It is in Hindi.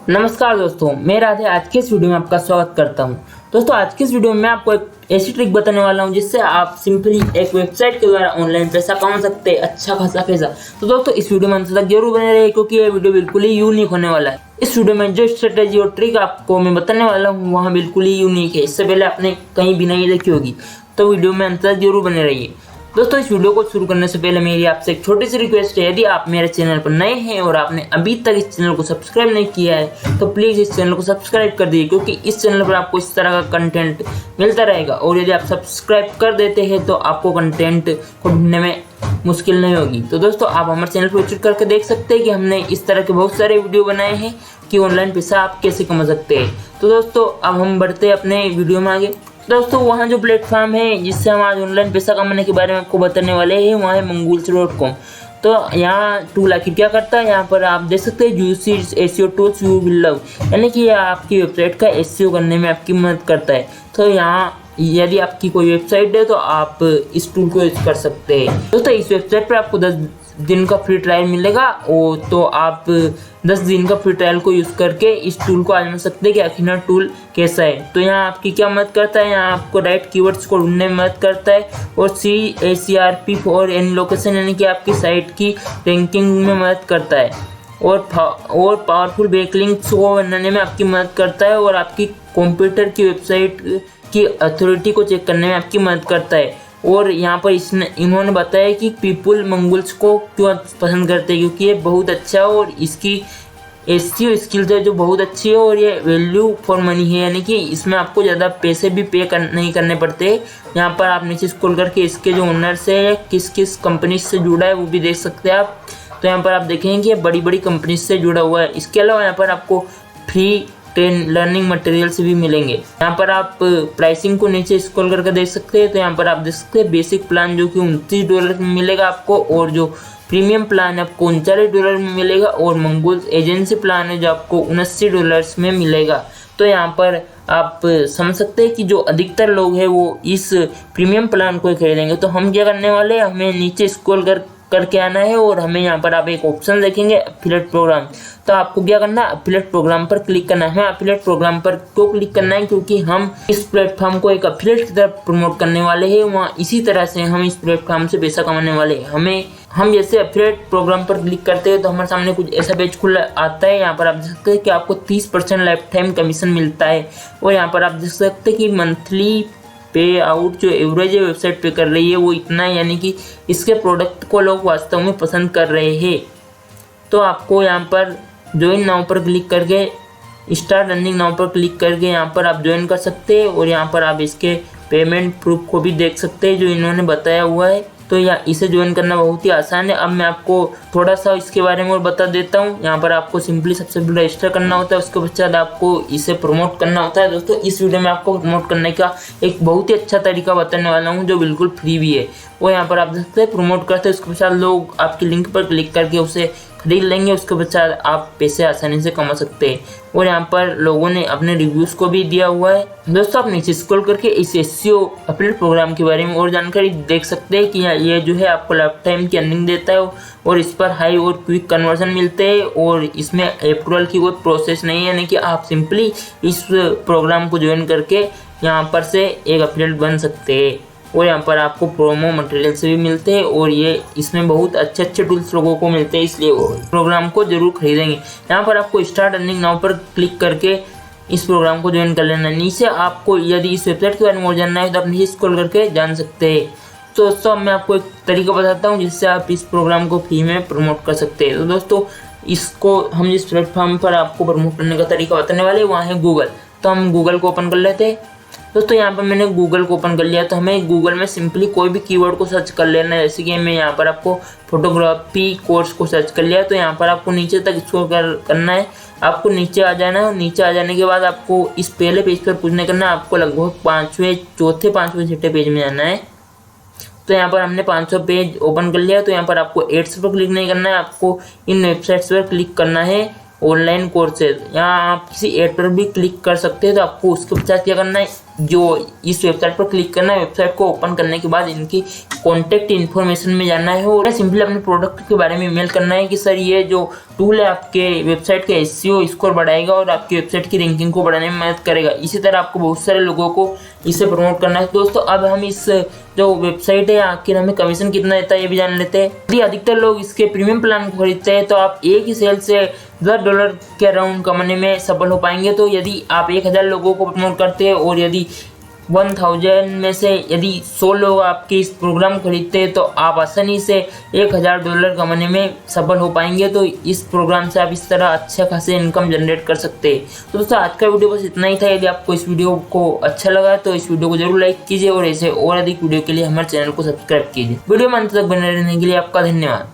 नमस्कार दोस्तों, मैं राधे आज के इस वीडियो में आपका स्वागत करता हूं। दोस्तों आज के इस वीडियो में मैं आपको एक ऐसी ट्रिक बताने वाला हूं जिससे आप सिंपली एक वेबसाइट के द्वारा ऑनलाइन पैसा कमा सकते हैं, अच्छा खासा पैसा। तो दोस्तों इस वीडियो में अंत तक जरूर बने रहिए क्योंकि ये वीडियो बिल्कुल ही यूनिक होने वाला है। इस वीडियो में जो स्ट्रेटेजी और ट्रिक आपको मैं बताने वाला हूँ वहाँ बिल्कुल ही यूनिक है, इससे पहले आपने कहीं भी नहीं देखी होगी। तो वीडियो में अंत तक जरूर बने रहिए। दोस्तों इस वीडियो को शुरू करने से पहले मेरी आपसे एक छोटी सी रिक्वेस्ट है, यदि आप मेरे चैनल पर नए हैं और आपने अभी तक इस चैनल को सब्सक्राइब नहीं किया है तो प्लीज़ इस चैनल को सब्सक्राइब कर दीजिए, क्योंकि इस चैनल पर आपको इस तरह का कंटेंट मिलता रहेगा। और यदि आप सब्सक्राइब कर देते हैं तो आपको कंटेंट को ढूंढने में मुश्किल नहीं होगी। तो दोस्तों आप हमारे चैनल पर विजिट करके देख सकते हैं कि हमने इस तरह के बहुत सारे वीडियो बनाए हैं कि ऑनलाइन पैसा आप कैसे कमा सकते हैं। तो दोस्तों अब हम बढ़ते हैं अपने वीडियो में आगे। दोस्तों वहाँ जो प्लेटफॉर्म है जिससे हम आज ऑनलाइन पैसा कमाने के बारे में आपको बताने वाले हैं वहाँ है मंगूल्स.com। तो यहाँ टूल आखिर क्या करता है, यहाँ पर आप देख सकते हैं UC SEO tools you will love, यानी कि यह आपकी वेबसाइट का एसईओ करने में आपकी मदद करता है। तो यहाँ यदि आपकी कोई वेबसाइट है तो आप इस टूल को यूज कर सकते हैं। दोस्तों इस वेबसाइट पर आपको 10 दिन का फ्री ट्रायल मिलेगा और तो आप 10 दिन का फ्री ट्रायल को यूज़ करके इस टूल को आजमा सकते हैं कि आखिर टूल कैसा है। तो यहाँ आपकी क्या मदद करता है, यहाँ आपको राइट कीवर्ड्स को ढूंढने में मदद करता है और CACRP फॉर एनी लोकेशन, यानी कि आपकी साइट की रैंकिंग में मदद करता है और पावरफुल बैकलिंक्स को बनाने में आपकी मदद करता है और आपकी कंप्यूटर की वेबसाइट की अथॉरिटी को चेक करने में आपकी मदद करता है। और यहाँ पर इन्होंने बताया कि पीपल मंगूल्स को क्यों पसंद करते हैं, क्योंकि ये बहुत अच्छा है और इसकी एसईओ स्किल्स है जो बहुत अच्छी है और ये वैल्यू फॉर मनी है, यानी कि इसमें आपको ज़्यादा पैसे भी नहीं करने पड़ते। यहाँ पर आप नीचे स्क्रॉल करके इसके जो ओनर्स है किस किस कंपनी से जुड़ा है वो भी देख सकते हैं आप। तो यहाँ पर आप देखेंगे कि बड़ी बड़ी कंपनी से जुड़ा हुआ है। इसके अलावा यहाँ पर आपको फ्री लर्निंग मटेरियल्स भी मिलेंगे। यहाँ पर आप प्राइसिंग को नीचे स्क्रॉल करके देख सकते हैं। तो यहाँ पर आप देख सकते हैं बेसिक प्लान जो कि $29 में मिलेगा आपको, और जो प्रीमियम प्लान है आपको $39 में मिलेगा, और मंगूल्स एजेंसी प्लान है जो आपको $79 में मिलेगा। तो यहाँ पर आप समझ सकते हैं कि जो अधिकतर लोग हैं वो इस प्रीमियम प्लान को खरीदेंगे। तो हम क्या करने वाले हैं, हमें नीचे स्क्रॉल करके आना है और हमें यहाँ पर आप एक ऑप्शन देखेंगे एफिलिएट प्रोग्राम। तो आपको क्या करना है, एफिलिएट प्रोग्राम पर क्लिक करना है। हमें एफिलिएट प्रोग्राम पर क्यों क्लिक करना है, क्योंकि हम इस प्लेटफॉर्म को एक एफिलिएट की तरफ प्रमोट करने वाले हैं। वहाँ इसी तरह से हम इस प्लेटफॉर्म से पैसा कमाने वाले हैं। हम जैसे एफिलिएट प्रोग्राम पर क्लिक करते हैं तो हमारे सामने कुछ ऐसा पेज खुला आता है। यहाँ पर आप देख सकते हैं कि आपको 30% लाइफ टाइम कमीशन मिलता है, और यहाँ पर आप देख सकते हैं कि मंथली पे आउट जो एवरेज वेबसाइट पे कर रही है वो इतना है, यानी कि इसके प्रोडक्ट को लोग वास्तव में पसंद कर रहे हैं। तो आपको यहाँ पर ज्वाइन नाउ पर क्लिक करके स्टार्ट रनिंग नाउ पर क्लिक करके यहाँ पर आप ज्वाइन कर सकते हैं, और यहाँ पर आप इसके पेमेंट प्रूफ को भी देख सकते हैं जो इन्होंने बताया हुआ है। तो या इसे ज्वाइन करना बहुत ही आसान है। अब मैं आपको थोड़ा सा इसके बारे में और बता देता हूँ। यहाँ पर आपको सिंपली सबसे पहले रजिस्टर करना होता है, उसके पश्चात आपको इसे प्रमोट करना होता है। दोस्तों इस वीडियो में आपको प्रमोट करने का एक बहुत ही अच्छा तरीका बताने वाला हूँ जो बिल्कुल फ्री भी है। वो यहाँ पर आप देख सकते हैं प्रमोट करते हैं, उसके पश्चात लोग आपकी लिंक पर क्लिक करके उसे खरीद लेंगे, उसके पश्चात आप पैसे आसानी से कमा सकते हैं। और यहाँ पर लोगों ने अपने रिव्यूज़ को भी दिया हुआ है। दोस्तों आप नीचे स्क्रॉल करके इस एसईओ एफिलिएट प्रोग्राम के बारे में और जानकारी देख सकते हैं कि ये जो है आपको लाइफ टाइम की अर्निंग देता है और इस पर हाई और क्विक कन्वर्जन मिलते हैं, और इसमें अप्रूवल की कोई प्रोसेस नहीं है, यानी कि आप सिंपली इस प्रोग्राम को ज्वाइन करके यहाँ पर से एक एफिलिएट बन सकते हैं। और यहाँ पर आपको प्रोमो मटेरियल से भी मिलते हैं, और ये इसमें बहुत अच्छे अच्छे टूल्स लोगों को मिलते हैं, इसलिए वो प्रोग्राम को जरूर खरीदेंगे। यहाँ पर आपको स्टार्ट अर्निंग नाउ पर क्लिक करके इस प्रोग्राम को ज्वाइन कर लेना। नीचे आपको यदि इस वेबसाइट के बारे में और जानना है तो आप नीचे स्क्रॉल करके जान सकते हैं। तो दोस्तों मैं आपको एक तरीका बताता हूँ जिससे आप इस प्रोग्राम को फ्री में प्रमोट कर सकते हैं। तो दोस्तों इसको हम जिस प्लेटफॉर्म पर आपको प्रमोट करने का तरीका बताने वाले वहाँ है गूगल। तो हम गूगल को ओपन कर लेते हैं। दोस्तों यहाँ पर मैंने गूगल को ओपन कर लिया। तो हमें गूगल में सिंपली कोई भी कीवर्ड को सर्च कर लेना है, जैसे कि मैं यहाँ पर आपको फोटोग्राफी कोर्स को सर्च कर लिया। तो यहाँ पर आपको नीचे तक इसको करना है, आपको नीचे आ जाना है। नीचे आ जाने के बाद आपको इस पहले पेज पर पूछने करना है, आपको लगभग चौथे पाँचवें छठे पेज में जाना है। तो यहाँ पर हमने 500 पेज ओपन कर लिया। तो यहाँ पर आपको एड्स पर क्लिक नहीं करना है, आपको इन वेबसाइट्स पर क्लिक करना है। ऑनलाइन कोर्सेज, यहाँ आप किसी एड पर भी क्लिक कर सकते हैं। तो आपको उसके पश्चात क्या करना है, जो इस वेबसाइट पर क्लिक करना है, वेबसाइट को ओपन करने के बाद इनकी कॉन्टैक्ट इन्फॉर्मेशन में जाना है और सिंपली अपने प्रोडक्ट के बारे में ईमेल करना है कि सर ये जो टूल है आपके वेबसाइट के एसईओ स्कोर बढ़ाएगा और आपकी वेबसाइट की रैंकिंग को बढ़ाने में मदद करेगा। इसी तरह आपको बहुत सारे लोगों को इसे प्रमोट करना है। दोस्तों अब हम इस जो वेबसाइट है आखिर हमें कमीशन कितना देता है ये भी जान लेते हैं। यदि अधिकतर लोग इसके प्रीमियम प्लान को खरीदते हैं तो आप एक ही सेल से $10 के अराउंड कमाने में सफल हो पाएंगे। तो यदि आप 1000 लोगों को प्रमोट करते हैं और यदि 1000 में से यदि 100 लोग आपके इस प्रोग्राम को खरीदते हैं तो आप आसानी से $1000 कमाने में सफल हो पाएंगे। तो इस प्रोग्राम से आप इस तरह अच्छे खासे इनकम जनरेट कर सकते हैं। तो दोस्तों आज का वीडियो बस इतना ही था। यदि आपको इस वीडियो को अच्छा लगा तो इस वीडियो को जरूर लाइक कीजिए और ऐसे और अधिक वीडियो के लिए हमारे चैनल को सब्सक्राइब कीजिए। वीडियो में अंत तक बने रहने के लिए आपका धन्यवाद।